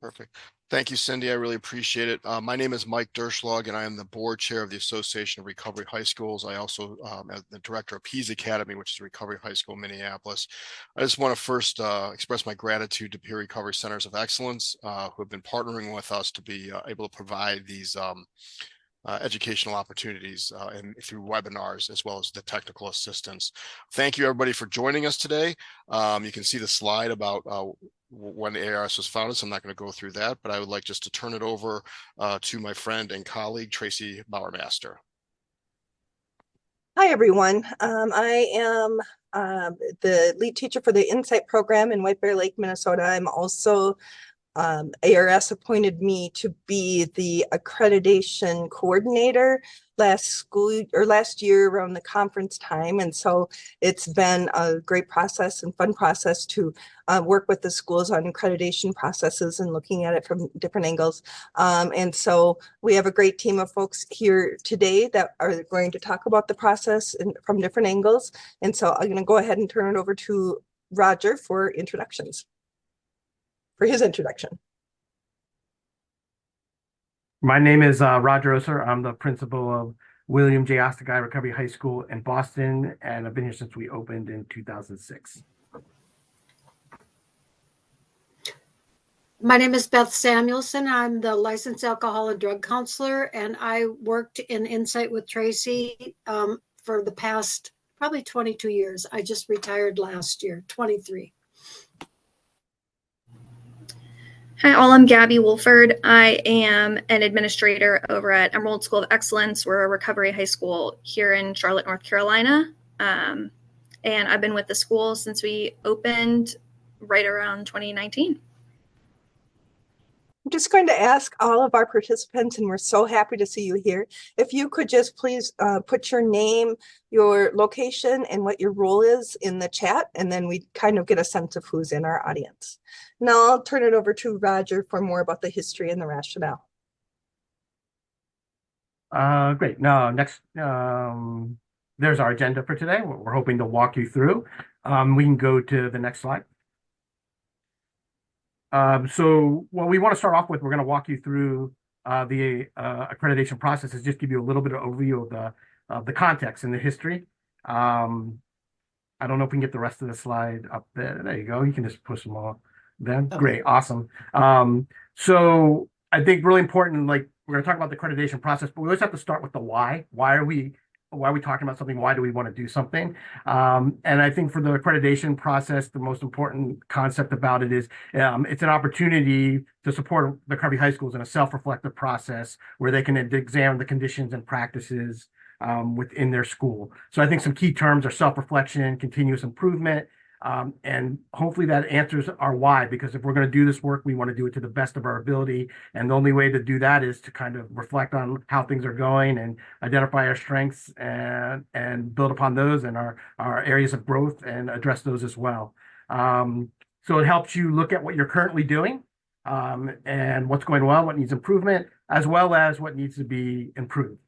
Perfect. Thank you, Cindy. I really appreciate it. My name is Mike Derschlag, and I am the board chair of the Association of Recovery High Schools. I also am the director of Pease Academy, which is Recovery High School in Minneapolis. I just want to first express my gratitude to Peer Recovery Centers of Excellence, who have been partnering with us to be able to provide these educational opportunities and through webinars, as well as the technical assistance. Thank you, everybody, for joining us today. You can see the slide about when the ARS was founded, so I'm not going to go through that, but I would like just to turn it over to my friend and colleague, Tracy Bauermaster. Hi, everyone. I am the lead teacher for the Insight program in White Bear Lake, Minnesota. I'm also ARS appointed me to be the accreditation coordinator last year around the conference time. And so it's been a great process and fun process to work with the schools on accreditation processes and looking at it from different angles. And so we have a great team of folks here today that are going to talk about the process from different angles. And so I'm going to go ahead and turn it over to Roger for introductions. For his introduction. My name is Roger Oser. I'm the principal of William J. Ostagai Recovery High School in Boston, and I've been here since we opened in 2006. My name is Beth Samuelson. I'm the licensed alcohol and drug counselor, and I worked in Insight with Tracy for the past probably 22 years. I just retired last year, 23. Hi, all. I'm Gabby Wolford. I am an administrator over at Emerald School of Excellence. We're a recovery high school here in Charlotte, North Carolina. And I've been with the school since we opened right around 2019. I'm just going to ask all of our participants, and we're so happy to see you here, if you could just please put your name, your location, and what your role is in the chat, and then we kind of get a sense of who's in our audience. Now I'll turn it over to Roger for more about the history and the rationale. Great. Now, next, there's our agenda for today. We're hoping to walk you through. We can go to the next slide. So what we want to start off with, we're going to walk you through the accreditation process, is just give you a little bit of overview of the context and the history. I don't know if we can get the rest of the slide up there. There you go. You can just push them all. Then great, awesome. So I think really important, like we're going to talk about the accreditation process, but we always have to start with the why. Why are we talking about something? Why do we want to do something? And I think for the accreditation process, the most important concept about it is it's an opportunity to support the recovery high schools in a self-reflective process where they can examine the conditions and practices within their school. So I think some key terms are self-reflection, continuous improvement, and hopefully that answers our why, because if we're going to do this work, we want to do it to the best of our ability. And the only way to do that is to kind of reflect on how things are going and identify our strengths and build upon those and our areas of growth and address those as well. So it helps you look at what you're currently doing and what's going well, what needs improvement, as well as what needs to be improved.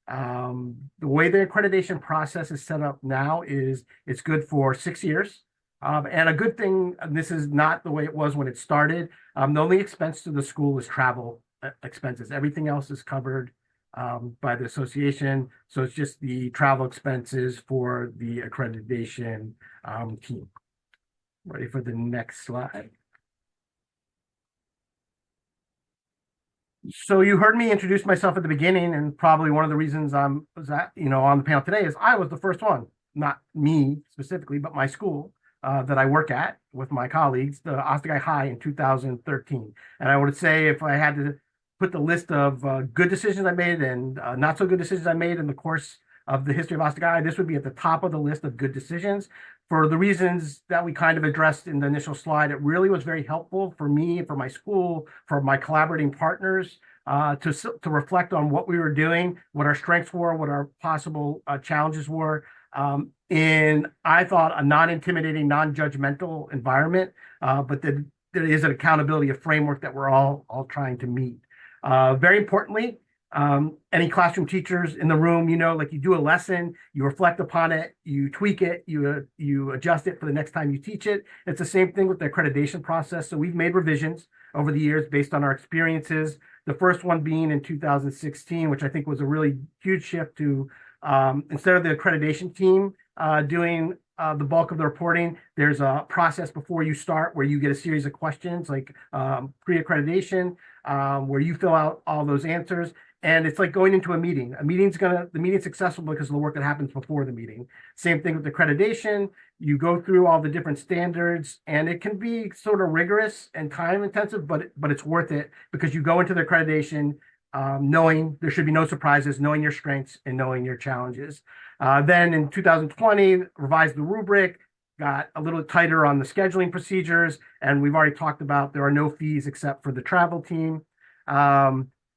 The way the accreditation process is set up now is it's good for 6 years. And a good thing, this is not the way it was when it started. The only expense to the school is travel expenses. Everything else is covered by the association. So it's just the travel expenses for the accreditation team. Ready for the next slide. So you heard me introduce myself at the beginning, and probably one of the reasons on the panel today is I was the first one, not me specifically, but my school. That I work at with my colleagues, the Ostagai High, in 2013. And I would say if I had to put the list of good decisions I made and not so good decisions I made in the course of the history of Ostagai, this would be at the top of the list of good decisions. For the reasons that we kind of addressed in the initial slide, it really was very helpful for me, for my school, for my collaborating partners, to reflect on what we were doing, what our strengths were, what our possible challenges were, in, I thought, a non-intimidating, non-judgmental environment, but that there is an accountability, a framework that we're all trying to meet. Very importantly, any classroom teachers in the room, like you do a lesson, you reflect upon it, you tweak it, you adjust it for the next time you teach it. It's the same thing with the accreditation process. So we've made revisions over the years based on our experiences. The first one being in 2016, which I think was a really huge shift to instead of the accreditation team doing the bulk of the reporting, there's a process before you start where you get a series of questions like pre-accreditation, where you fill out all those answers. And it's like going into a meeting. The meeting's successful because of the work that happens before the meeting. Same thing with accreditation. You go through all the different standards, and it can be sort of rigorous and time intensive, but it's worth it because you go into the accreditation knowing there should be no surprises, knowing your strengths and knowing your challenges. Then in 2020, revised the rubric, got a little tighter on the scheduling procedures, and we've already talked about there are no fees except for the travel team.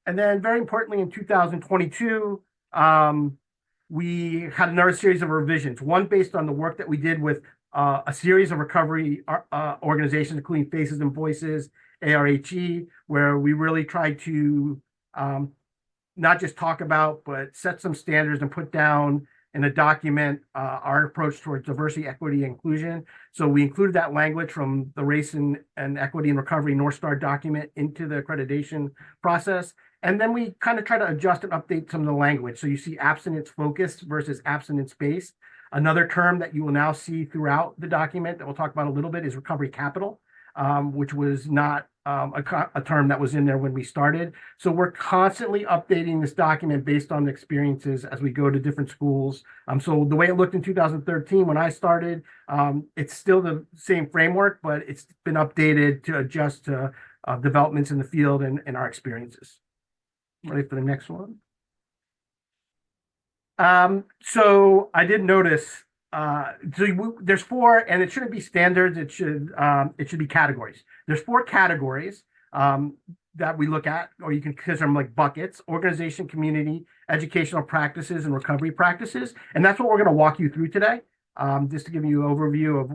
And then very importantly, in 2022, we had another series of revisions, one based on the work that we did with a series of recovery organizations, including Faces and Voices, ARHE, where we really tried to not just talk about, but set some standards and put down in a document our approach towards diversity, equity, and inclusion. So we included that language from the Race and Equity and Recovery North Star document into the accreditation process. And then we kind of try to adjust and update some of the language. So you see abstinence focused versus abstinence based. Another term that you will now see throughout the document that we'll talk about a little bit is recovery capital, which was not a term that was in there when we started. So we're constantly updating this document based on the experiences as we go to different schools. So the way it looked in 2013 when I started, it's still the same framework, but it's been updated to adjust to developments in the field and our experiences. Ready for the next one? So I did notice there's four, and it shouldn't be standards. It should be categories. There's four categories that we look at, or you can consider them like buckets: organization, community, educational practices, and recovery practices. And that's what we're going to walk you through today, just to give you an overview of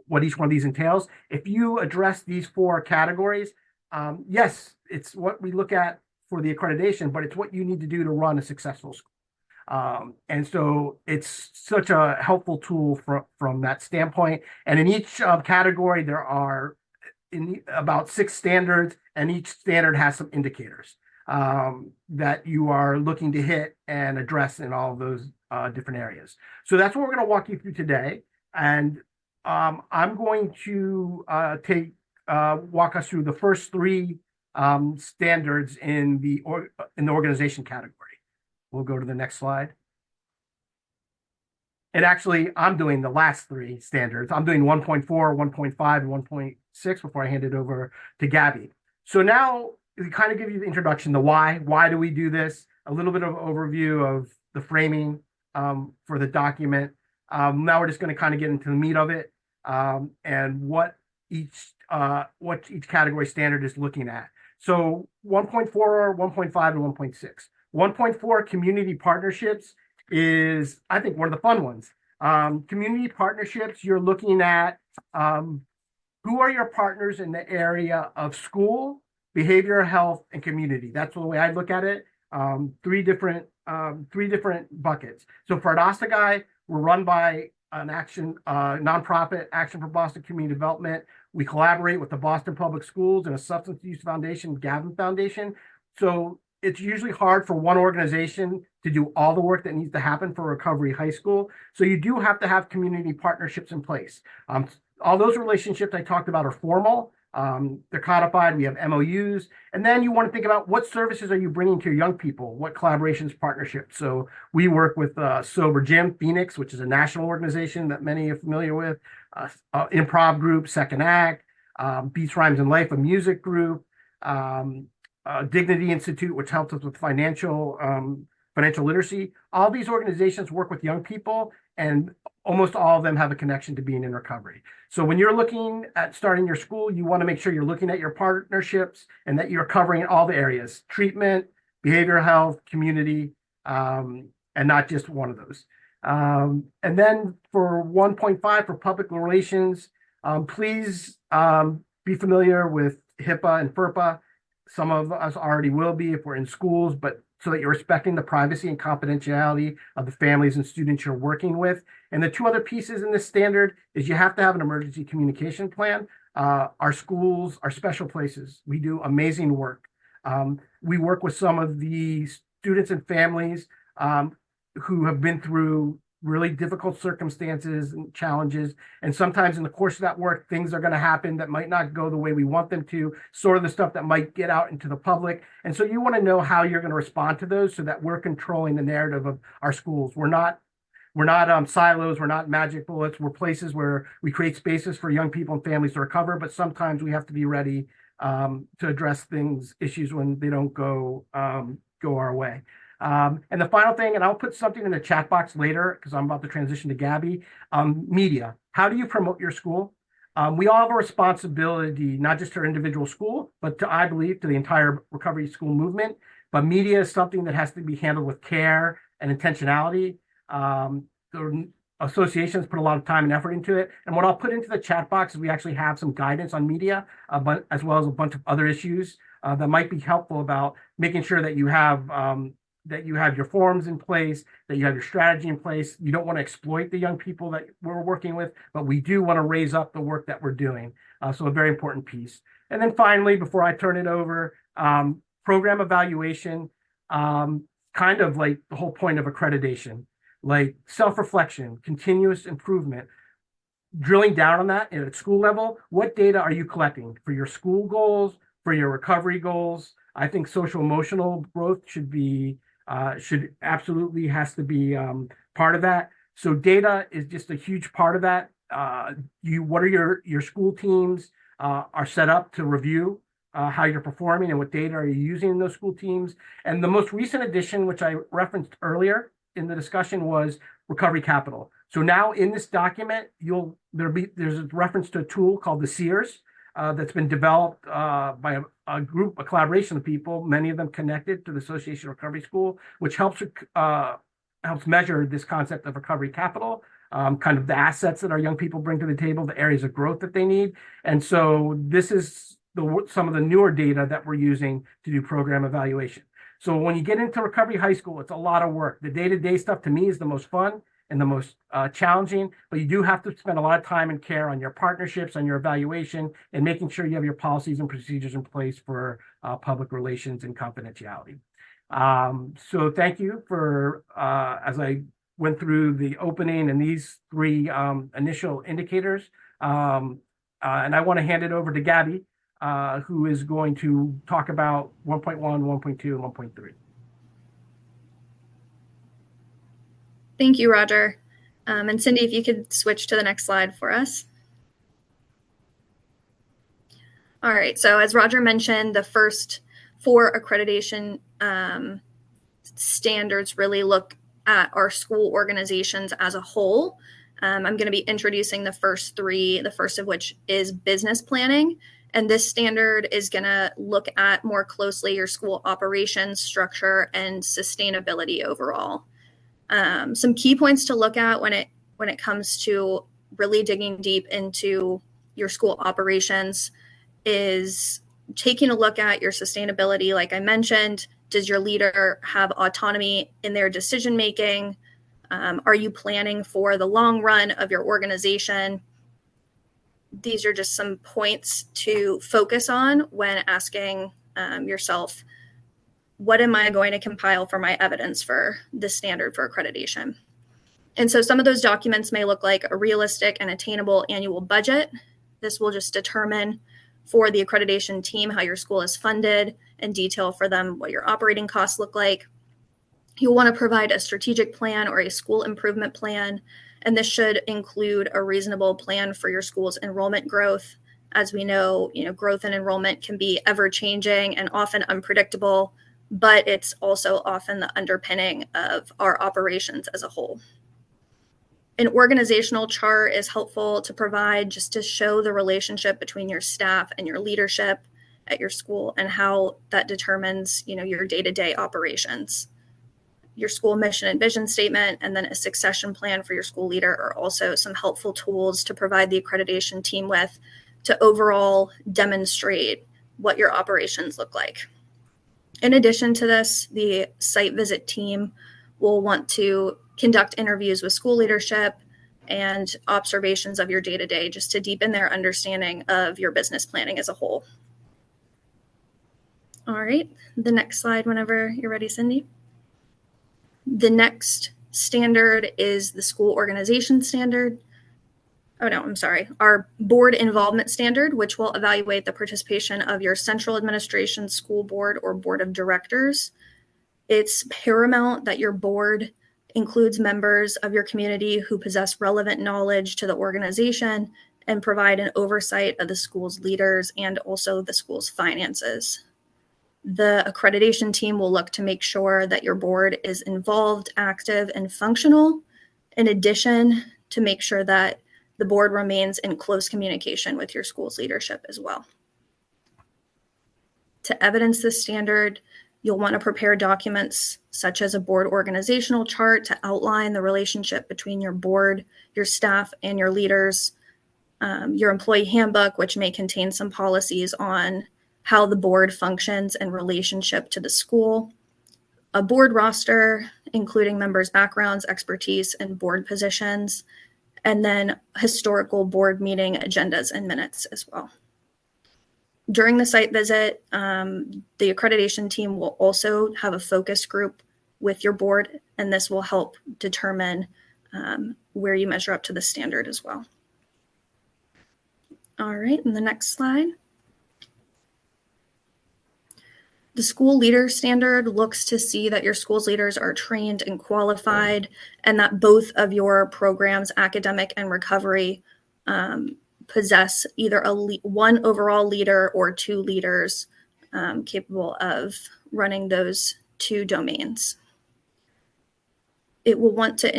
what each one of these entails. If you address these four categories, yes, it's what we look at for the accreditation, but it's what you need to do to run a successful school. And so it's such a helpful tool from that standpoint. And in each category, there are about 6 standards, and each standard has some indicators that you are looking to hit and address in all of those different areas. So that's what we're going to walk you through today. And I'm going to walk us through the first 3 standards in the organization category. We'll go to the next slide. And actually, I'm doing the last 3 standards. I'm doing 1.4, 1.5, and 1.6 before I hand it over to Gabby. So now we kind of give you the introduction, the why. Why do we do this? A little bit of overview of the framing for the document. Now we're just going to kind of get into the meat of it and what each category standard is looking at. So 1.4, 1.5, and 1.6. 1.4 community partnerships is, I think, one of the fun ones. Community partnerships, you're looking at who are your partners in the area of school, behavioral health, and community. That's the way I look at it. 3 different buckets. So for Ostagai, we're run by an nonprofit, Action for Boston Community Development. We collaborate with the Boston Public Schools and a Substance Use Foundation, Gavin Foundation. So it's usually hard for one organization to do all the work that needs to happen for Recovery High School. So you do have to have community partnerships in place. All those relationships I talked about are formal. They're codified. We have MOUs. And then you want to think about what services are you bringing to your young people? What collaborations, partnerships? So we work with Sober Gym Phoenix, which is a national organization that many are familiar with, improv group, Second Act, Beats, Rhymes, and Life, a music group, Dignity Institute, which helps us with financial literacy. All these organizations work with young people, and almost all of them have a connection to being in recovery. So when you're looking at starting your school, you want to make sure you're looking at your partnerships and that you're covering all the areas: treatment, behavioral health, community, and not just one of those. And then for 1.5, for public relations, please be familiar with HIPAA and FERPA. Some of us already will be if we're in schools, but so that you're respecting the privacy and confidentiality of the families and students you're working with. And the 2 other pieces in this standard is you have to have an emergency communication plan. Our schools are special places. We do amazing work. We work with some of the students and families who have been through really difficult circumstances and challenges. And sometimes in the course of that work, things are going to happen that might not go the way we want them to, sort of the stuff that might get out into the public. And so you want to know how you're going to respond to those so that we're controlling the narrative of our schools. We're not silos. We're not magic bullets. We're places where we create spaces for young people and families to recover. But sometimes we have to be ready to address issues when they don't go our way. And the final thing, and I'll put something in the chat box later because I'm about to transition to Gabby, media. How do you promote your school? We all have a responsibility, not just to our individual school, but I believe, to the entire recovery school movement. But media is something that has to be handled with care and intentionality. The associations put a lot of time and effort into it. And what I'll put into the chat box is we actually have some guidance on media, but as well as a bunch of other issues that might be helpful about making sure that you have your forms in place, that you have your strategy in place. You don't want to exploit the young people that we're working with, but we do want to raise up the work that we're doing. So a very important piece. And then finally, before I turn it over, program evaluation, kind of like the whole point of accreditation, like self-reflection, continuous improvement, drilling down on that at school level. What data are you collecting for your school goals, for your recovery goals? I think social emotional growth should absolutely has to be part of that. So data is just a huge part of that. What are your school teams are set up to review how you're performing and what data are you using in those school teams. And the most recent addition, which I referenced earlier in the discussion, was recovery capital. So now in this document, there's a reference to a tool called the SEERS that's been developed by a collaboration of people, many of them connected to the Association of Recovery School, which helps measure this concept of recovery capital, kind of the assets that our young people bring to the table, the areas of growth that they need. And so this is some of the newer data that we're using to do program evaluation. So when you get into recovery high school, it's a lot of work. The day-to-day stuff to me is the most fun and the most challenging, but you do have to spend a lot of time and care on your partnerships, on your evaluation, and making sure you have your policies and procedures in place for public relations and confidentiality. So thank you for, as I went through the opening and these three initial indicators, and I want to hand it over to Gabby, who is going to talk about 1.1, 1.2, and 1.3. Thank you, Roger. And Cindy, if you could switch to the next slide for us. All right, so as Roger mentioned, the first 4 accreditation standards really look at our school organizations as a whole. I'm going to be introducing the first 3, the first of which is business planning. And this standard is going to look at more closely your school operations, structure, and sustainability overall. Some key points to look at when it comes to really digging deep into your school operations is taking a look at your sustainability. Like I mentioned, does your leader have autonomy in their decision making? Are you planning for the long run of your organization? These are just some points to focus on when asking yourself, what am I going to compile for my evidence for this standard for accreditation? And so some of those documents may look like a realistic and attainable annual budget. This will just determine for the accreditation team how your school is funded and detail for them what your operating costs look like. You'll want to provide a strategic plan or a school improvement plan, and this should include a reasonable plan for your school's enrollment growth. As we know, growth and enrollment can be ever-changing and often unpredictable, but it's also often the underpinning of our operations as a whole. An organizational chart is helpful to provide just to show the relationship between your staff and your leadership at your school and how that determines, your day-to-day operations. Your school mission and vision statement, and then a succession plan for your school leader are also some helpful tools to provide the accreditation team with to overall demonstrate what your operations look like. In addition to this, the site visit team will want to conduct interviews with school leadership and observations of your day-to-day, just to deepen their understanding of your business planning as a whole. All right, the next slide whenever you're ready, Cindy. The next standard is the school organization standard. Oh no, I'm sorry. Our board involvement standard, which will evaluate the participation of your central administration, school board, or board of directors. It's paramount that your board includes members of your community who possess relevant knowledge to the organization and provide an oversight of the school's leaders and also the school's finances. The accreditation team will look to make sure that your board is involved, active, and functional, in addition to make sure that the board remains in close communication with your school's leadership as well. To evidence this standard, you'll want to prepare documents such as a board organizational chart to outline the relationship between your board, your staff, and your leaders, your employee handbook, which may contain some policies on how the board functions in relationship to the school, a board roster, including members' backgrounds, expertise, and board positions, and then historical board meeting agendas and minutes as well. During the site visit, the accreditation team will also have a focus group with your board, and this will help determine where you measure up to the standard as well. All right, and the next slide. The school leader standard looks to see that your school's leaders are trained and qualified, and that both of your programs, academic and recovery, possess either one overall leader or two leaders capable of running those two domains. You'll want to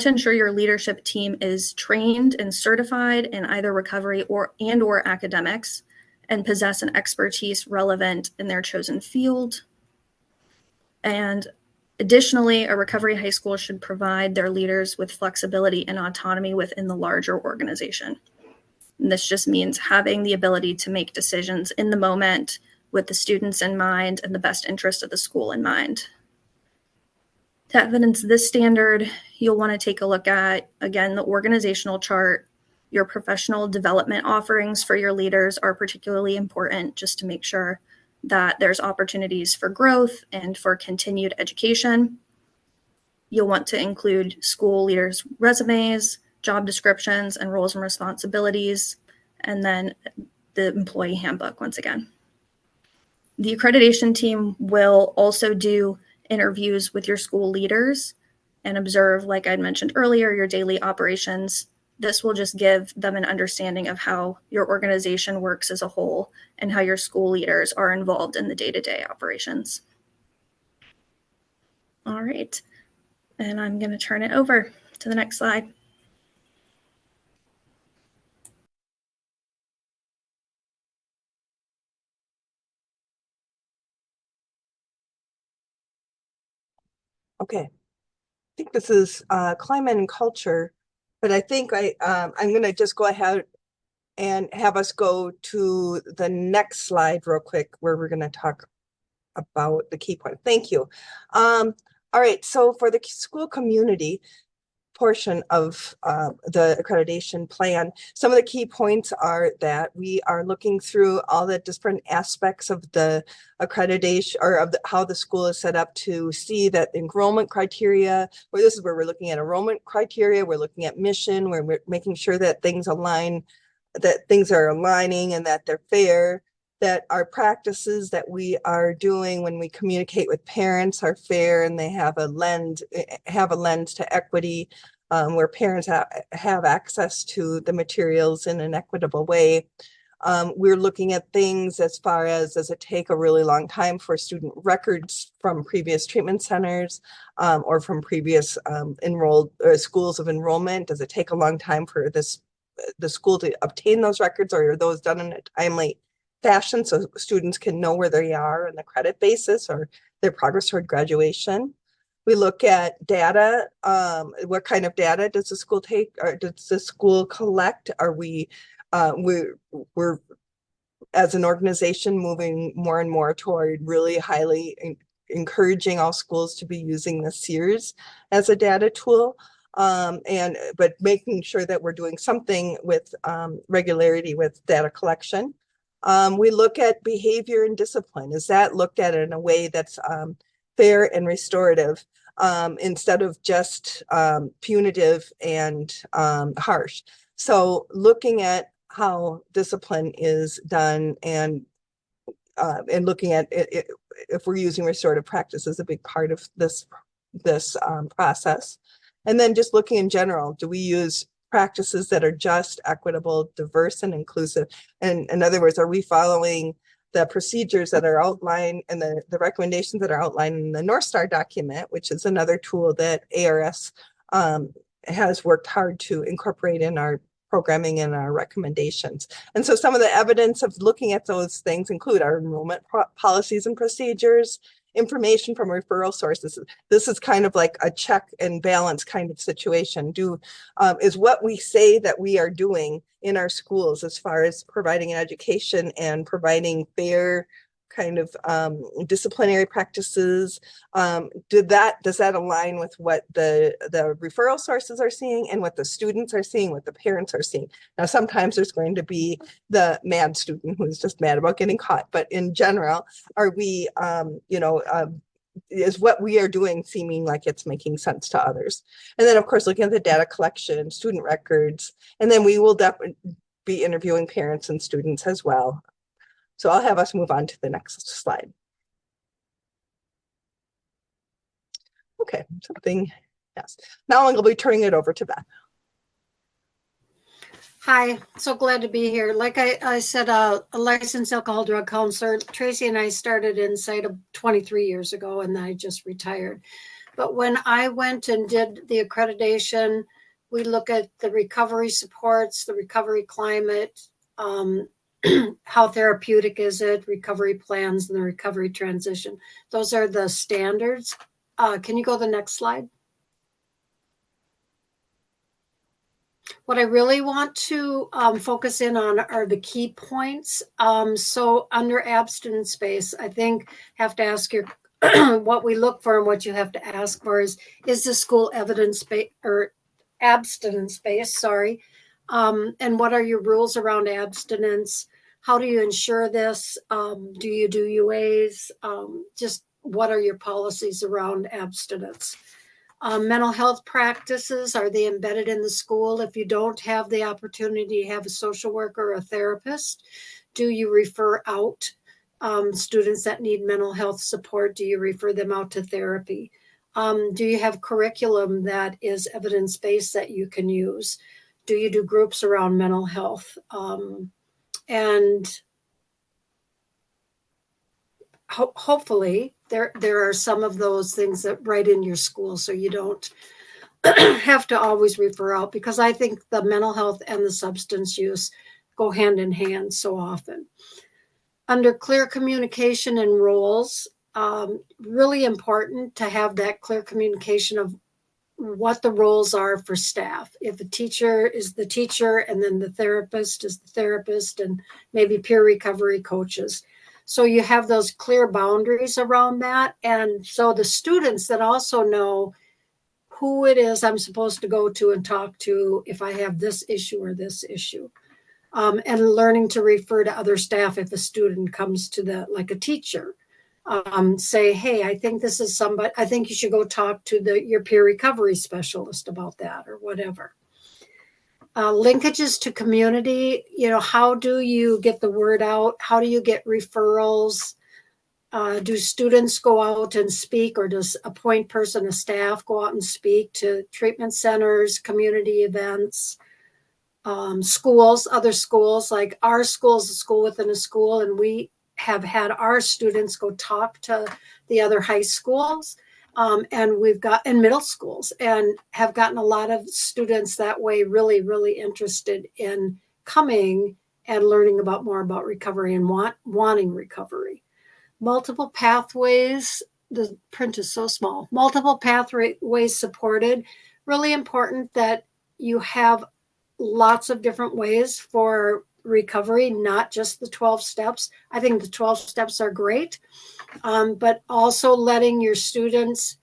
ensure your leadership team is trained and certified in either recovery or academics, and possess an expertise relevant in their chosen field. And additionally, a recovery high school should provide their leaders with flexibility and autonomy within the larger organization. And this just means having the ability to make decisions in the moment with the students in mind and the best interest of the school in mind. To evidence this standard, you'll want to take a look at, again, the organizational chart. Your professional development offerings for your leaders are particularly important, just to make sure that there's opportunities for growth and for continued education. You'll want to include school leaders' resumes, job descriptions, and roles and responsibilities, and then the employee handbook once again. The accreditation team will also do interviews with your school leaders and observe, like I mentioned earlier, your daily operations. This will just give them an understanding of how your organization works as a whole and how your school leaders are involved in the day-to-day operations. All right, and I'm going to turn it over to the next slide. Okay, I think this is climate and culture, but I think I'm going to just go ahead and have us go to the next slide real quick, where we're going to talk about the key point. Thank you. All right, so for the school community portion of the accreditation plan, some of the key points are that we are looking through all the different aspects of the accreditation, or of how the school is set up, to see that enrollment criteria, where this is where we're looking at enrollment criteria, we're looking at mission, where we're making sure that things align, that things are aligning and that they're fair, that our practices that we are doing when we communicate with parents are fair, and they have a lens to equity, where parents have access to the materials in an equitable way. We're looking at things as far as, does it take a really long time for student records from previous treatment centers or from previous enrolled schools of enrollment? Does it take a long time for the school to obtain those records, or are those done in a timely fashion so students can know where they are on the credit basis or their progress toward graduation? We look at data. What kind of data does the school take, or does the school collect? Are we're as an organization moving more and more toward really highly encouraging all schools to be using the SEERS as a data tool. but making sure that we're doing something with regularity with data collection. We look at behavior and discipline. Is that looked at in a way that's fair and restorative, instead of just punitive and harsh? So looking at how discipline is done and looking at it, if we're using restorative practice is a big part of this process. And then just looking in general, do we use practices that are just, equitable, diverse, and inclusive? And in other words, are we following the procedures that are outlined and the recommendations that are outlined in the North Star document, which is another tool that ARS has worked hard to incorporate in our programming and our recommendations. And so some of the evidence of looking at those things include our enrollment policies and procedures, information from referral sources. This is kind of like a check and balance kind of situation. Is what we say that we are doing in our schools as far as providing an education and providing fair kind of disciplinary practices, does that align with what the referral sources are seeing and what the students are seeing, what the parents are seeing? Now, sometimes there's going to be the mad student who's just mad about getting caught, but in general, are we, is what we are doing seeming like it's making sense to others? And then, of course, looking at the data collection, student records, and then we will definitely be interviewing parents and students as well. So I'll have us move on to the next slide. Okay, yes. Now I'm going to be turning it over to Beth. Hi, so glad to be here. Like I said, a licensed alcohol drug counselor. Tracy and I started Insight 23 years ago, and I just retired. But when I went and did the accreditation, we look at the recovery supports, the recovery climate, how therapeutic is it, recovery plans, and the recovery transition. Those are the standards. Can you go to the next slide? What I really want to focus in on are the key points. So under abstinence space, I think have to ask your what we look for and what you have to ask for is the school evidence-based or abstinence-based, sorry. And what are your rules around abstinence? How do you ensure this? Do you do UAs? Just what are your policies around abstinence? Mental health practices, are they embedded in the school? If you don't have the opportunity to have a social worker or a therapist, do you refer out students that need mental health support? Do you refer them out to therapy? Do you have curriculum that is evidence-based that you can use? Do you do groups around mental health? And hopefully there are some of those things that right in your school, so you don't have to always refer out, because I think the mental health and the substance use go hand in hand so often. Under clear communication and roles, really important to have that clear communication of what the roles are for staff. If a teacher is the teacher, and then the therapist is the therapist, and maybe peer recovery coaches. So you have those clear boundaries around that. And so the students that also know who it is I'm supposed to go to and talk to if I have this issue or this issue. And learning to refer to other staff if a student comes to like a teacher. Say, hey, I think this is somebody, I think you should go talk to your peer recovery specialist about that, or whatever. Linkages to community, how do you get the word out? How do you get referrals? Do students go out and speak, or does a point person, a staff, go out and speak to treatment centers, community events, schools, other schools? Like our school is a school within a school, and we have had our students go talk to the other high schools, and we've got in middle schools, and have gotten a lot of students that way really, really interested in coming and learning more about recovery and wanting recovery. Multiple pathways, the print is so small, multiple pathways supported. Really important that you have lots of different ways for recovery, not just the 12 steps. I think the 12 steps are great, but also letting your students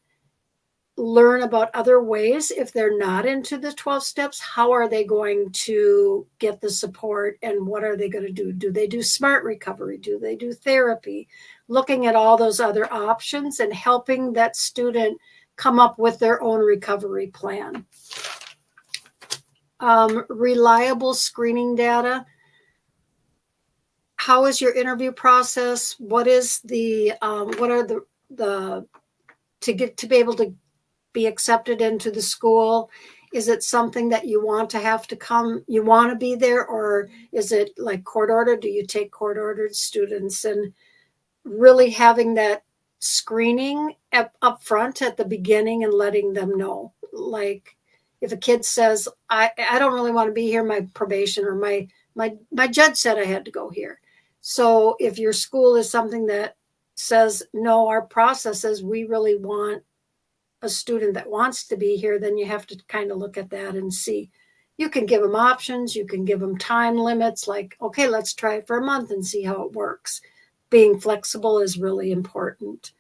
learn about other ways. If they're not into the 12 steps, how are they going to get the support, and what are they going to do? Do they do smart recovery? Do they do therapy? Looking at all those other options and helping that student come up with their own recovery plan. Reliable screening data. How is your interview process? What is the what are the to be able to be accepted into the school? Is it something that you want to have to come, you want to be there, or is it like court ordered? Do you take court ordered students? And really having that screening up front at the beginning and letting them know, like if a kid says, I don't really want to be here, my probation or my judge said I had to go here. So if your school is something that says, no, our process is we really want a student that wants to be here, then you have to kind of look at that and see. You can give them options. You can give them time limits, like, okay, let's try it for a month and see how it works. Being flexible is really important.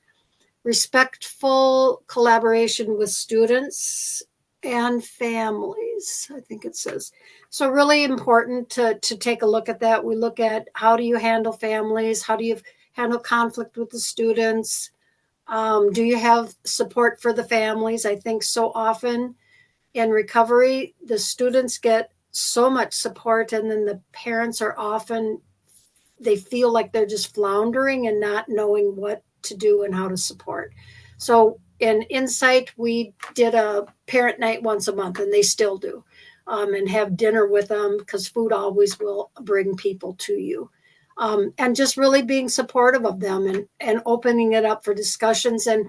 Respectful collaboration with students and families, I think it says. So really important to take a look at that. We look at how do you handle families? How do you handle conflict with the students? Do you have support for the families? I think so often in recovery, the students get so much support, and then the parents are often, they feel like they're just floundering and not knowing what to do and how to support. So in Insight, we did a parent night once a month, and they still do, and have dinner with them, because food always will bring people to you. And just really being supportive of them and opening it up for discussions, and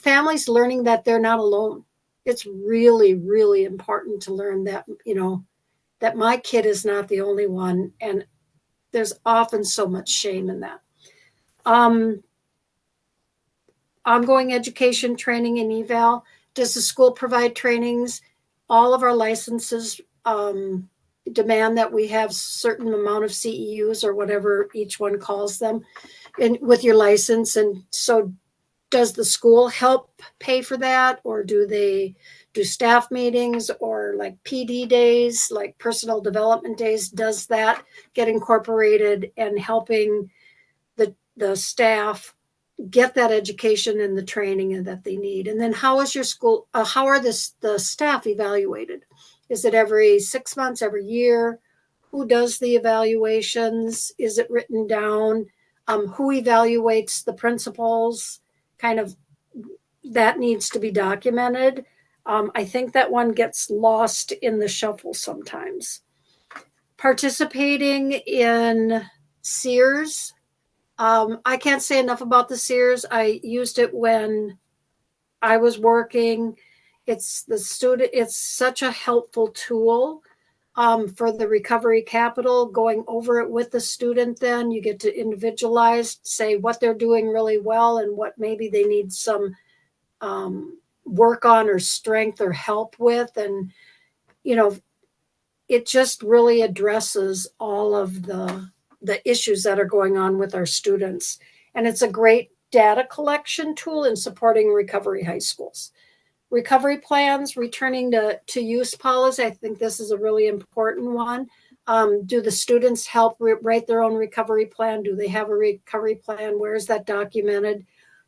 families learning that they're not alone. It's really, really important to learn that, that my kid is not the only one. And there's often so much shame in that. Ongoing education, training, and eval. Does the school provide trainings? All of our licenses demand that we have certain amount of CEUs, or whatever each one calls them, and with your license. And so does the school help pay for that, or do they do staff meetings, or like PD days, like personal development days? Does that get incorporated and helping the staff get that education and the training that they need? And then how is your school, how are the staff evaluated? Is it every 6 months, every year? Who does the evaluations? Is it written down? Who evaluates the principals? Kind of that needs to be documented. I think that one gets lost in the shuffle sometimes. Participating in SEERS. I can't say enough about the SEERS. I used it when I was working. It's such a helpful tool for the recovery capital, going over it with the student. Then you get to individualize, say what they're doing really well and what maybe they need some work on, or strength or help with. And, it just really addresses all of the issues that are going on with our students. And it's a great data collection tool in supporting recovery high schools. Recovery plans, returning to use policy. I think this is a really important one. Do the students help write their own recovery plan? Do they have a recovery plan? Where is that documented?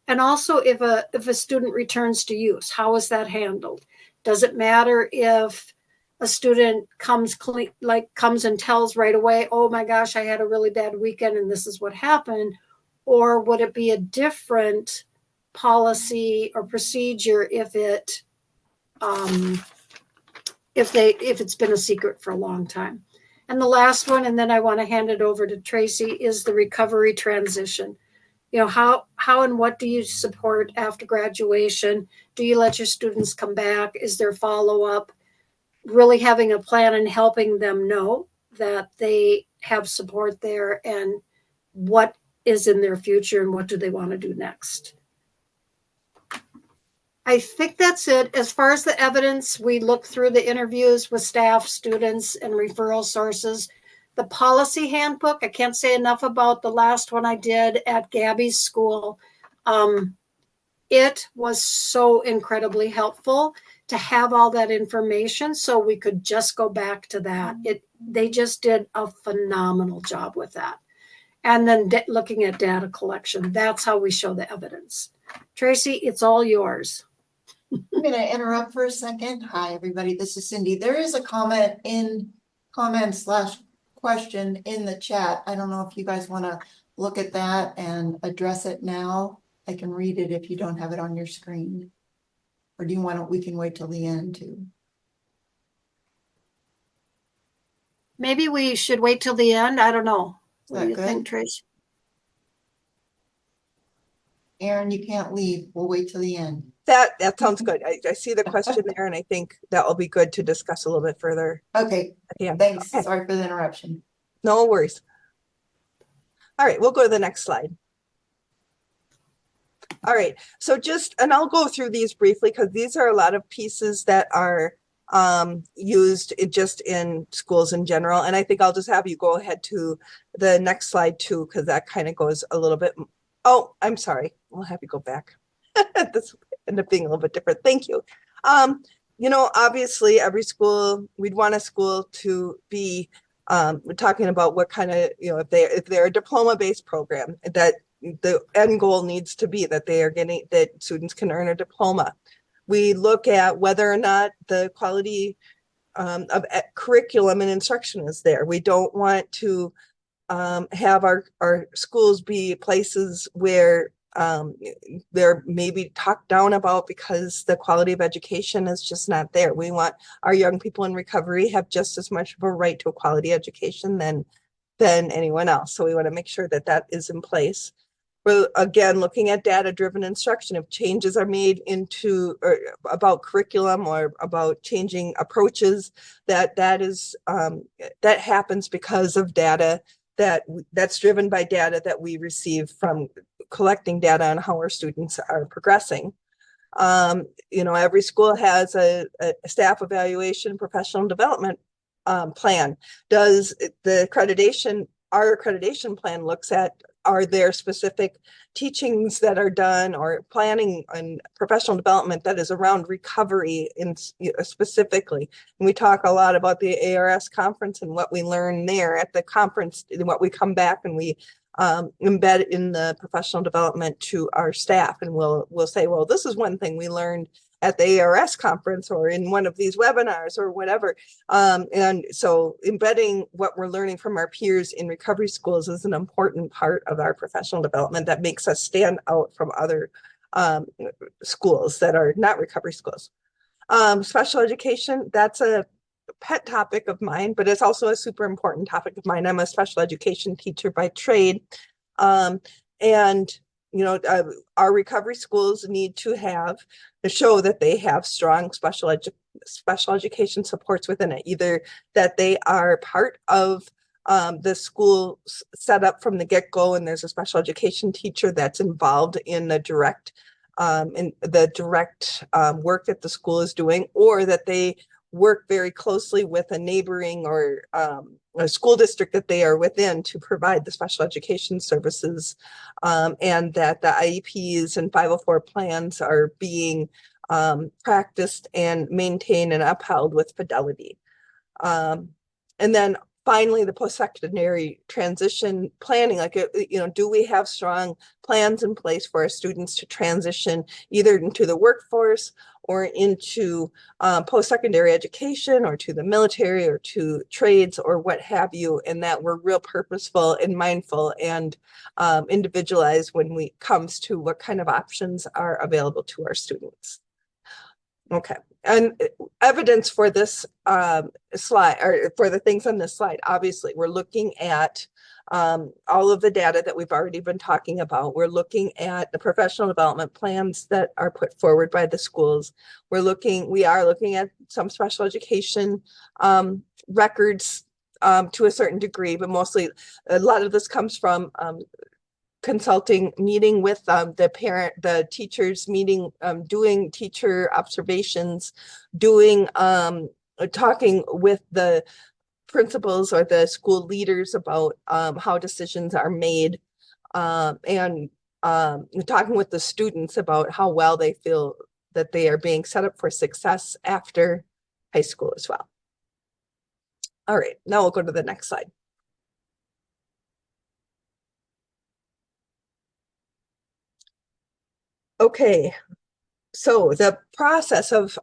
And also, if a student returns to use, how is that handled? Does it matter if a student comes and tells right away, oh my gosh, I had a really bad weekend and this is what happened? Or would it be a different policy or procedure if it's been a secret for a long time? And the last one, and then I want to hand it over to Tracy, is the recovery transition. How and what do you support after graduation? Do you let your students come back? Is there follow-up? Really having a plan and helping them know that they have support there, and what is in their future and what do they want to do next. I think that's it. As far as the evidence, we look through the interviews with staff, students, and referral sources. The policy handbook, I can't say enough about the last one I did at Gabby's school. It was so incredibly helpful to have all that information so we could just go back to that. They just did a phenomenal job with that. And then looking at data collection, that's how we show the evidence. Tracy, it's all yours. I'm going to interrupt for a second. Hi, everybody. This is Cindy. There is a comment/question in the chat. I don't know if you guys want to look at that and address it now. I can read it if you don't have it on your screen. Or do you want to, we can wait till the end too. Maybe we should wait till the end. I don't know. What do you good? think, Tracy? Aaron, you can't leave. We'll wait till the end. That sounds good. I see the question there, and I think that will be good to discuss a little bit further. Okay, Yeah. thanks. Okay. Sorry for the interruption. No worries. All right, we'll go to the next slide. All right, so and I'll go through these briefly because these are a lot of pieces that are used just in schools in general. And I think I'll just have you go ahead to the next slide too, because that kind of goes a little bit. Oh, I'm sorry. We'll have you go back. This ended up being a little bit different. Thank you. You know, obviously every school, we'd want a school to be, we're talking about what kind of, you know, if they're a diploma-based program, that the end goal needs to be that they are getting, that students can earn a diploma. We look at whether or not the quality of curriculum and instruction is there. We don't want to have our schools be places where they're maybe talked down about because the quality of education is just not there. We want our young people in recovery have just as much of a right to a quality education than anyone else. So we want to make sure that that is in place. We're again looking at data-driven instruction. If changes are made into or about curriculum or about changing approaches, that happens because of data that's driven by data that we receive from collecting data on how our students are progressing. You know, every school has a staff evaluation, professional development plan. Does the our accreditation plan looks at, are there specific teachings that are done or planning and professional development that is around recovery specifically? And we talk a lot about the ARS conference and what we learn there at the conference, and what we come back and we embed in the professional development to our staff. And we'll say, well, this is one thing we learned at the ARS conference or in one of these webinars or whatever. And so embedding what we're learning from our peers in recovery schools is an important part of our professional development that makes us stand out from other schools that are not recovery schools. Special education, that's a pet topic of mine, but it's also a super important topic of mine. I'm a special education teacher by trade. And you know, our recovery schools need to show that they have strong special education supports within it, either that they are part of the school set up from the get-go and there's a special education teacher that's involved in the direct work that the school is doing, or that they work very closely with a neighboring or a school district that they are within to provide the special education services, and that the IEPs and 504 plans are being practiced and maintained and upheld with fidelity. And then finally, the post-secondary transition planning, like, you know, do we have strong plans in place for our students to transition either into the workforce or into post-secondary education or to the military or to trades or what have you, and that we're real purposeful and mindful and individualized when it comes to what kind of options are available to our students. Okay, and evidence for this slide, or for the things on this slide, obviously, we're looking at all of the data that we've already been talking about. We're looking at the professional development plans that are put forward by the schools. We are looking at some special education records to a certain degree, but mostly a lot of this comes from consulting, meeting with the teachers, doing teacher observations, talking with the principals or the school leaders about how decisions are made, and talking with the students about how well they feel that they are being set up for success after high school as well. All right, now we'll go to the next slide. Okay, so the process of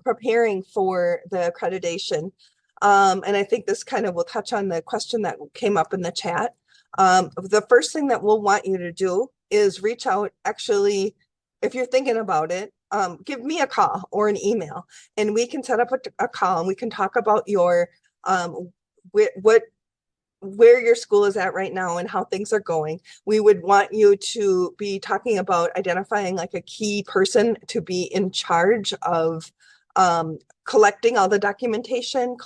preparing for the accreditation, and I think this kind of will touch on the question that came up in the chat. The first thing that we'll want you to do is reach out. Actually, if you're thinking about it, give me a call or an email, and we can set up a call and we can talk about your where your school is at right now and how things are going. We would want you to be talking about identifying like a key person to be in charge of collecting all the documentation,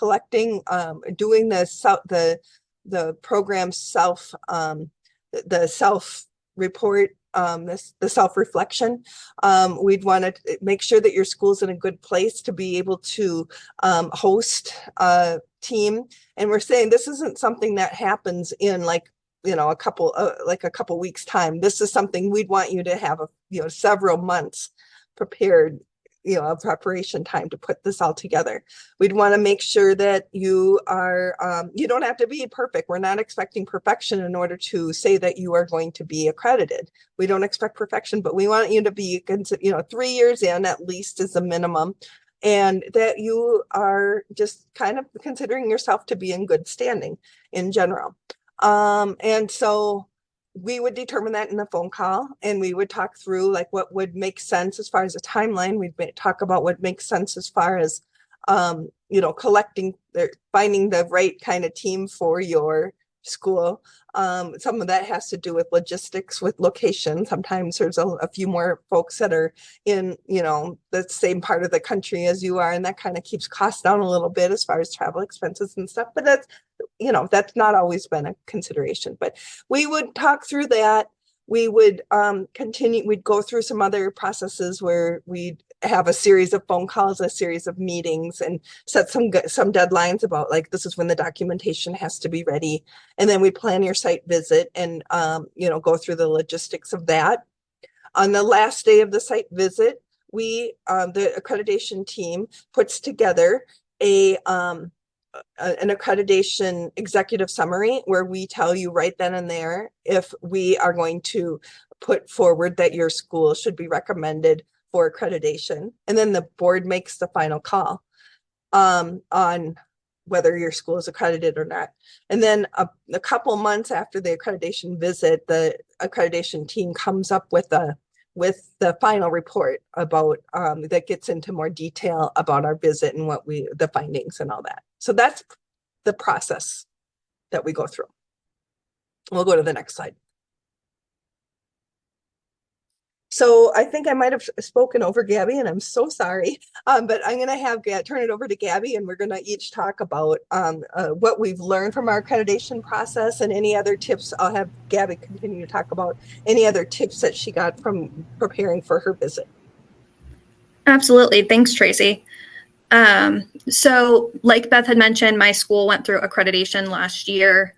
doing the program the self report, the self-reflection. We'd want to make sure that your school's in a good place to be able to host a team. And we're saying this isn't something that happens in like, a couple weeks time. This is something we'd want you to have several months prepared, of preparation time to put this all together. We'd want to make sure that you are, you don't have to be perfect. We're not expecting perfection in order to say that you are going to be accredited. We don't expect perfection, but we want you to be, 3 years in at least is the minimum, and that you are just kind of considering yourself to be in good standing in general. And so we would determine that in a phone call, and we would talk through like what would make sense as far as a timeline. We'd talk about what makes sense as far as, finding the right kind of team for your school. Some of that has to do with logistics, with location. Sometimes there's a few more folks that are in, the same part of the country as you are, and that kind of keeps costs down a little bit as far as travel expenses and stuff. But that's not always been a consideration. But we would talk through that. We would we'd go through some other processes where we'd have a series of phone calls, a series of meetings, and set some deadlines about like, this is when the documentation has to be ready. And then we plan your site visit and, go through the logistics of that. On the last day of the site visit, the accreditation team puts together an accreditation executive summary where we tell you right then and there if we are going to put forward that your school should be recommended for accreditation. And then the board makes the final call on whether your school is accredited or not. And then a couple months after the accreditation visit, the accreditation team comes up with the final report about that gets into more detail about our visit and the findings and all that. So that's the process that we go through. We'll go to the next slide. So I think I might have spoken over Gabby, and I'm so sorry, but I'm going to turn it over to Gabby, and we're going to each talk about what we've learned from our accreditation process and any other tips. I'll have Gabby continue to talk about any other tips that she got from preparing for her visit. Absolutely. Thanks, Tracy. So like Beth had mentioned, my school went through accreditation last year.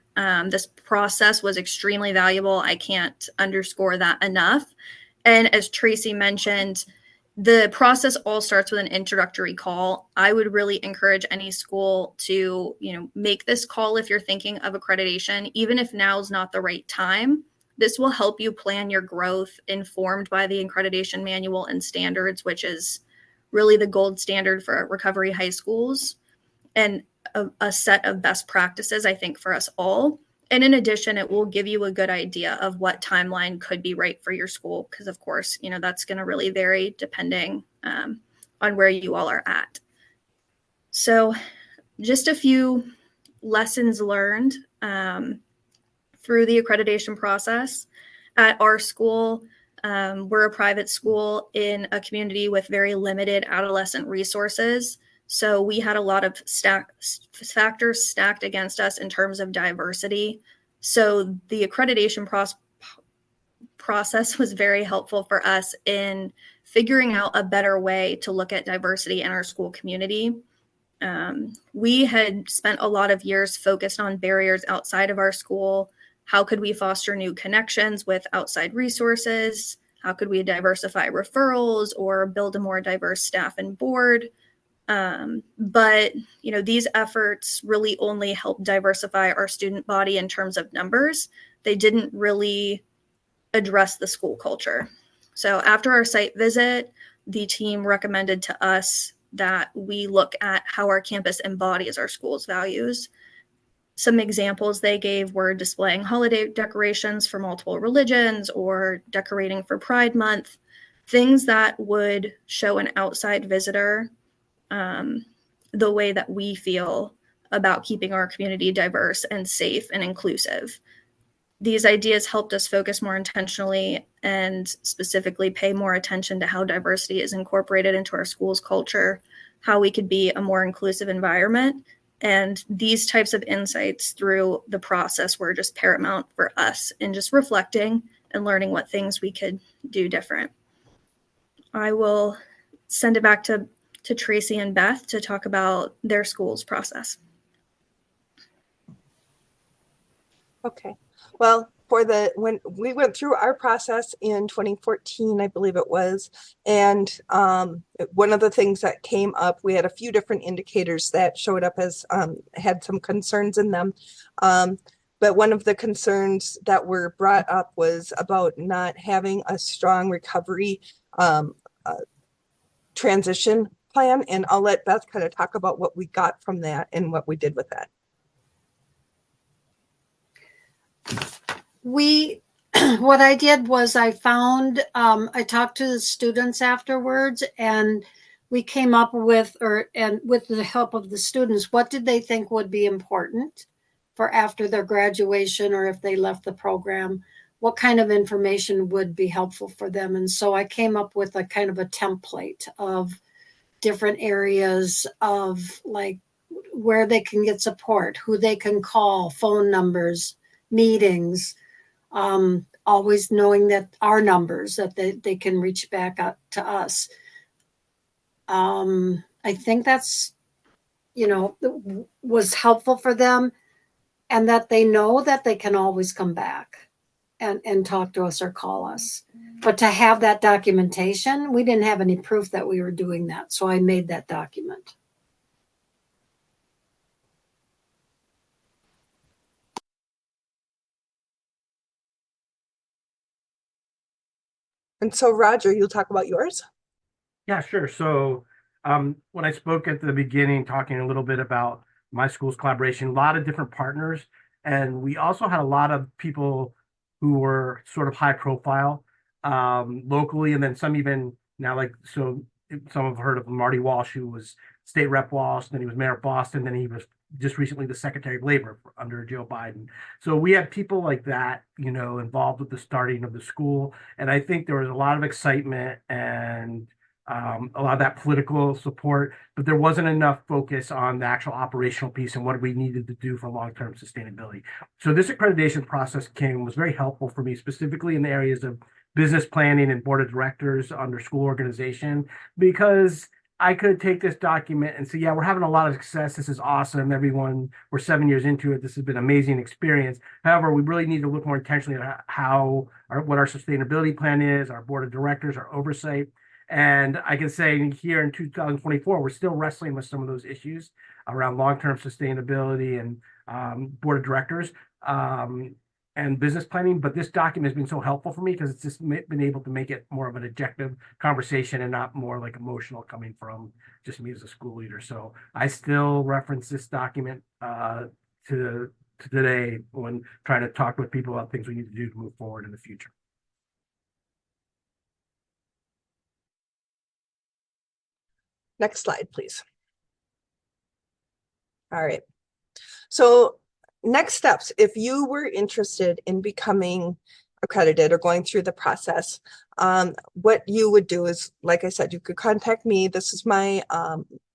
This process was extremely valuable. I can't underscore that enough. And as Tracy mentioned, the process all starts with an introductory call. I would really encourage any school to, make this call if you're thinking of accreditation, even if now's not the right time. This will help you plan your growth informed by the Accreditation Manual and standards, which is really the gold standard for recovery high schools, and a set of best practices, I think, for us all. And in addition, it will give you a good idea of what timeline could be right for your school, because of course, that's going to really vary depending on where you all are at. So just a few lessons learned through the accreditation process. At our school, we're a private school in a community with very limited adolescent resources. So we had a lot of factors stacked against us in terms of diversity. So the accreditation process was very helpful for us in figuring out a better way to look at diversity in our school community. We had spent a lot of years focused on barriers outside of our school, how could we foster new connections with outside resources? How could we diversify referrals or build a more diverse staff and board? But these efforts really only help diversify our student body in terms of numbers. They didn't really address the school culture. So after our site visit, the team recommended to us that we look at how our campus embodies our school's values. Some examples they gave were displaying holiday decorations for multiple religions or decorating for Pride Month, things that would show an outside visitor the way that we feel about keeping our community diverse and safe and inclusive. These ideas helped us focus more intentionally and specifically pay more attention to how diversity is incorporated into our school's culture, how we could be a more inclusive environment. And these types of insights through the process were just paramount for us in just reflecting and learning what things we could do different. I will send it back to Tracy and Beth to talk about their school's process. Okay. Well, when we went through our process in 2014, I believe it was, and one of the things that came up, we had a few different indicators that showed up as had some concerns in them. But one of the concerns that were brought up was about not having a strong recovery transition plan. And I'll let Beth kind of talk about what we got from that and what we did with that. What I did was I found, I talked to the students afterwards, and we came up with, and with the help of the students, what did they think would be important for after their graduation, or if they left the program, what kind of information would be helpful for them. And so I came up with a kind of a template of different areas of like where they can get support, who they can call, phone numbers, meetings, always knowing that our numbers that they can reach back up to us. I think that's, was helpful for them, and that they know that they can always come back and talk to us or call us. But to have that documentation, we didn't have any proof that we were doing that. So I made that document. And so, Roger, you'll talk about yours? Yeah, sure. So when I spoke at the beginning, talking a little bit about my school's collaboration, a lot of different partners, and we also had a lot of people who were sort of high profile locally, and then some even now, like, so some have heard of Marty Walsh, who was State Rep Walsh, then he was Mayor of Boston, then he was just recently the Secretary of Labor under Joe Biden. So we had people like that, involved with the starting of the school. And I think there was a lot of excitement and a lot of that political support, but there wasn't enough focus on the actual operational piece and what we needed to do for long-term sustainability. So this accreditation process was very helpful for me, specifically in the areas of business planning and board of directors under school organization, because I could take this document and say, yeah, we're having a lot of success. This is awesome. Everyone, we're 7 years into it. This has been an amazing experience. However, we really need to look more intentionally at what our sustainability plan is, our board of directors, our oversight. And I can say here in 2024, we're still wrestling with some of those issues around long-term sustainability and board of directors and business planning. But this document has been so helpful for me because it's just been able to make it more of an objective conversation and not more like emotional coming from just me as a school leader. So I still reference this document to today when trying to talk with people about things we need to do to move forward in the future. Next slide, please. All right. So next steps, if you were interested in becoming accredited or going through the process, what you would do is, like I said, you could contact me. This is my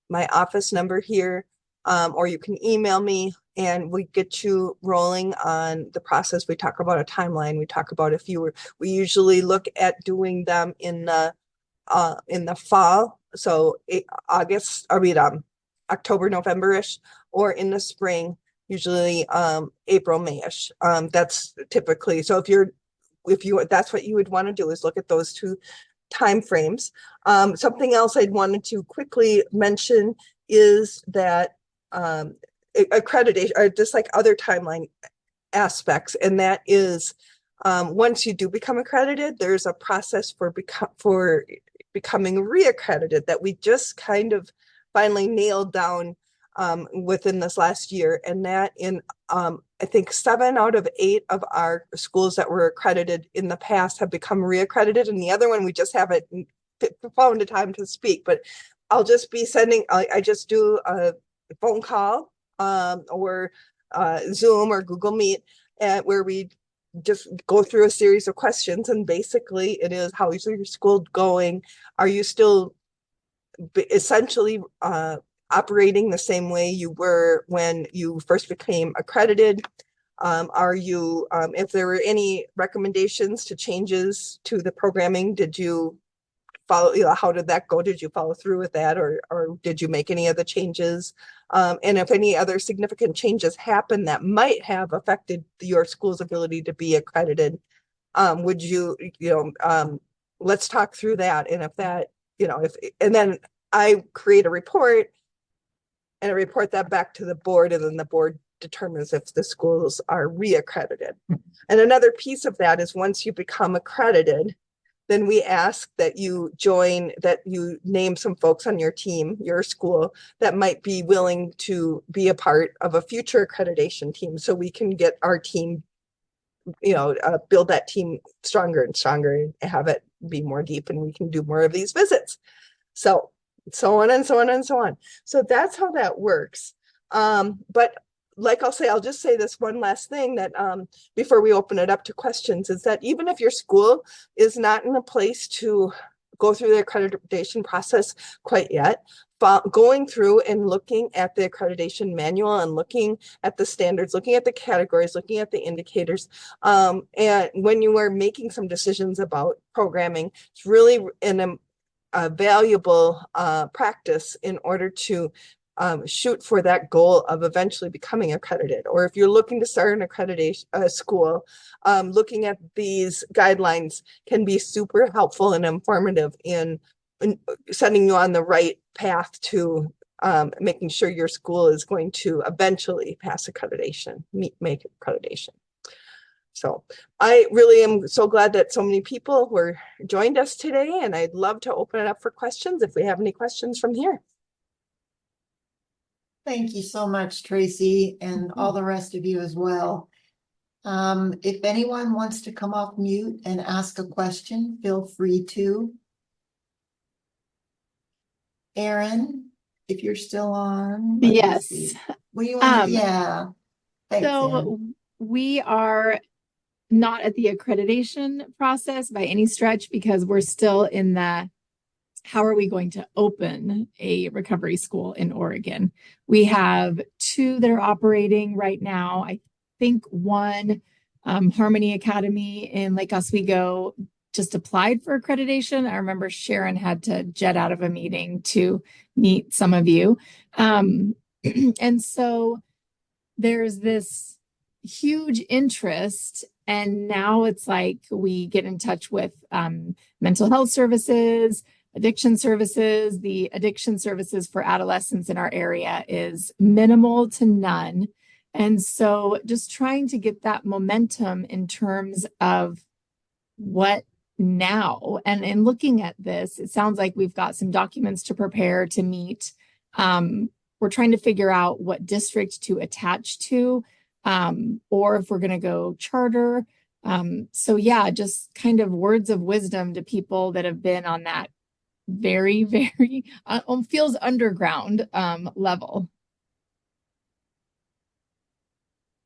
my office number here, or you can email me and we get you rolling on the process. We talk about a timeline. We talk about we usually look at doing them in the fall. So October, November-ish, or in the spring. usually April, Mayish. That's typically, so if you that's what you would want to do, is look at those two time frames. Something else I'd wanted to quickly mention is that accreditation, or just like other timeline aspects, and that is once you do become accredited, there's a process for becoming reaccredited that we just kind of finally nailed down within this last year. And that in I think 7 out of 8 of our schools that were accredited in the past have become reaccredited, and the other one we just haven't found a time to speak. But I'll just be sending, I just do a phone call or Zoom or Google Meet, where we just go through a series of questions, and basically it is, how is your school going? Are you still essentially operating the same way you were when you first became accredited? Are you, if there were any recommendations to changes to the programming, did you follow, how did that go? Did you follow through with that, or did you make any other changes? And if any other significant changes happen that might have affected your school's ability to be accredited, would you, let's talk through that. And if that, and then I create a report, and I report that back to the board, and then the board determines if the schools are reaccredited. And another piece of that is, once you become accredited, then we ask that you name some folks on your team, your school, that might be willing to be a part of a future accreditation team, so we can get our team, build that team stronger and stronger, and have it be more deep, and we can do more of these visits. So on and so on and so on. So that's how that works. But like I'll just say this one last thing, that before we open it up to questions, is that even if your school is not in a place to go through the accreditation process quite yet, going through and looking at the accreditation manual, and looking at the standards, looking at the categories, looking at the indicators, and when you are making some decisions about programming, it's really a valuable practice in order to shoot for that goal of eventually becoming accredited. Or if you're looking to start an accreditation school, looking at these guidelines can be super helpful and informative in setting you on the right path to making sure your school is going to eventually pass accreditation, make accreditation. So I really am so glad that so many people joined us today, and I'd love to open it up for questions if we have any questions from here. Thank you so much, Tracy, and all the rest of you as well. If anyone wants to come off mute and ask a question, feel free to. Erin, if you're still on. Yes. What do you want to, yeah. Thanks, So Erin. we are not at the accreditation process by any stretch, because we're still in the, how are we going to open a recovery school in Oregon? We have 2 that are operating right now. I think one, Harmony Academy in Lake Oswego, just applied for accreditation. I remember Sharon had to jet out of a meeting to meet some of you. And so there's this huge interest, and now it's like we get in touch with mental health services, addiction services. The addiction services for adolescents in our area is minimal to none. And so just trying to get that momentum in terms of what now. And in looking at this, it sounds like we've got some documents to prepare to meet. We're trying to figure out what district to attach to, or if we're going to go charter. So yeah, just kind of words of wisdom to people that have been on that very, very feels underground level.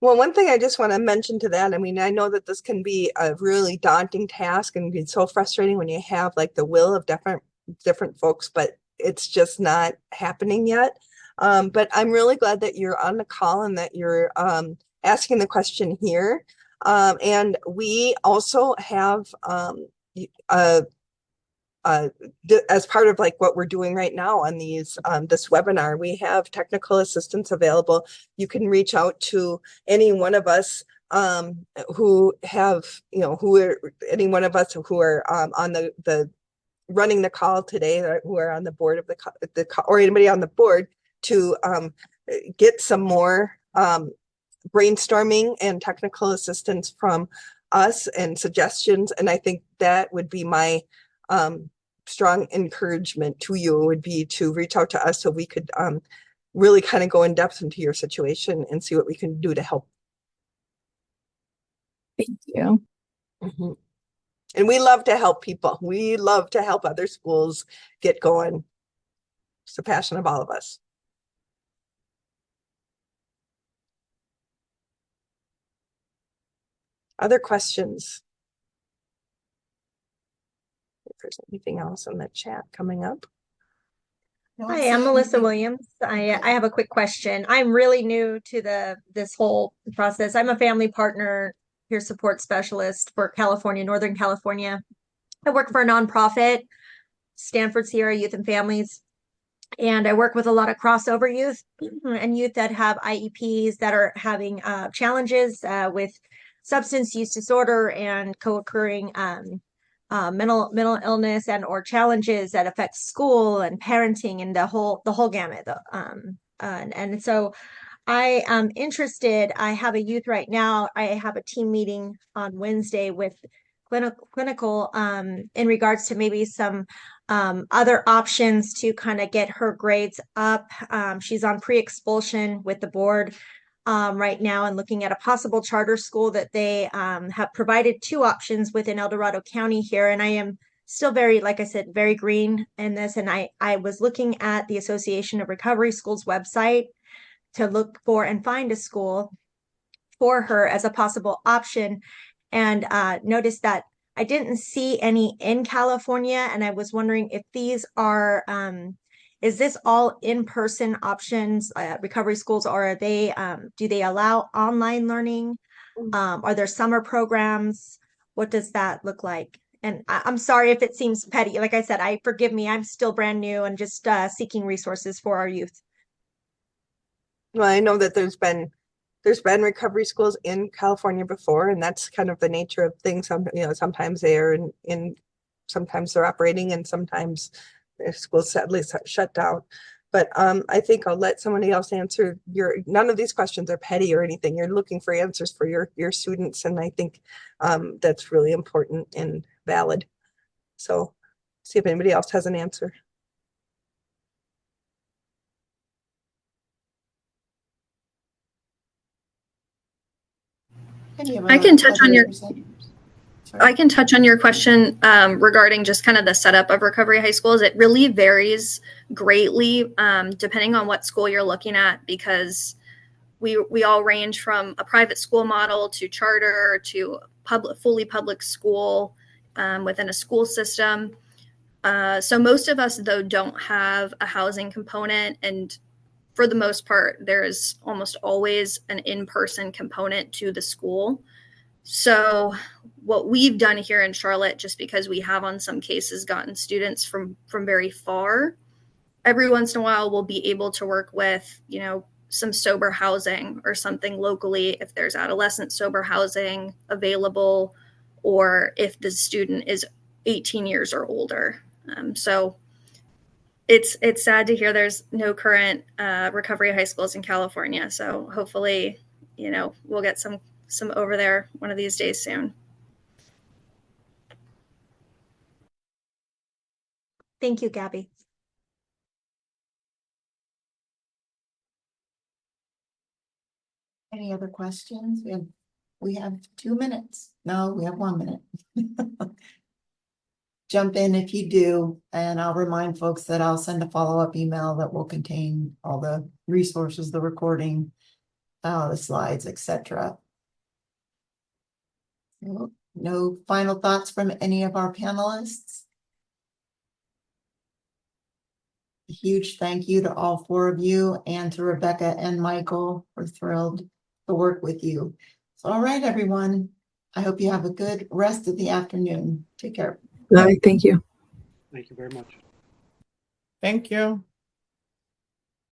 Well, one thing I just want to mention to that, I mean, I know that this can be a really daunting task and be so frustrating when you have like the will of different folks, but it's just not happening yet. But I'm really glad that you're on the call and that you're asking the question here. And we also have a as part of like what we're doing right now on these, this webinar, we have technical assistance available. You can reach out to any one of us who have, any one of us who are on the running the call today, or who are on the board of the or anybody on the board to get some more brainstorming and technical assistance from us and suggestions. And I think that would be my strong encouragement to you, would be to reach out to us so we could really kind of go in depth into your situation and see what we can do to help. Thank you. Mm-hmm. And we love to help people. We love to help other schools get going. It's the passion of all of us. Other questions? If there's anything else in the chat coming up. Hi, I'm Melissa Williams. I have a quick question. I'm really new to this whole process. I'm a family partner, peer support specialist for Northern California. I work for a nonprofit, Stanford Sierra Youth and Families, and I work with a lot of crossover youth and youth that have IEPs that are having challenges with substance use disorder and co-occurring mental illness and or challenges that affect school and parenting and the whole gamut. And so I am interested. I have a youth right now. I have a team meeting on Wednesday with clinical in regards to maybe some other options to kind of get her grades up. She's on pre-expulsion with the board right now and looking at a possible charter school that they have provided 2 options within El Dorado County here. And I am still very, like I said, very green in this. And I was looking at the Association of Recovery Schools website to look for and find a school for her as a possible option, and noticed that I didn't see any in California. And I was wondering if these are is this all in-person options, recovery schools, or are they, do they allow online learning? Are there summer programs? What does that look like? And I'm sorry if it seems petty. Like I said, forgive me. I'm still brand new and just seeking resources for our youth. Well, I know that there's been recovery schools in California before, and that's kind of the nature of things. Sometimes they are in sometimes they're operating, and sometimes the schools sadly shut down. But I think I'll let somebody else answer none of these questions are petty or anything. You're looking for answers for your students, and I think that's really important and valid. So see if anybody else has an answer. I can touch on your question regarding just kind of the setup of recovery high schools. It really varies greatly depending on what school you're looking at, because we all range from a private school model to charter to fully public school within a school system. So most of us, though, don't have a housing component, and for the most part, there is almost always an in-person component to the school. So what we've done here in Charlotte, just because we have on some cases gotten students from very far, every once in a while we'll be able to work with, some sober housing or something locally if there's adolescent sober housing available, or if the student is 18 years or older. So it's sad to hear there's no current recovery high schools in California. So hopefully, we'll get some over there one of these days soon. Thank you, Gabby. Any other questions? We have 2 minutes. No, we have 1 minute. Jump in if you do, and I'll remind folks that I'll send a follow-up email that will contain all the resources, the recording, the slides, etc. No final thoughts from any of our panelists? A huge thank you to all 4 of you, and to Rebecca and Michael. We're thrilled to work with you. So, all right, everyone. I hope you have a good rest of the afternoon. Take care. Bye. Thank you. Thank you very much. Thank you.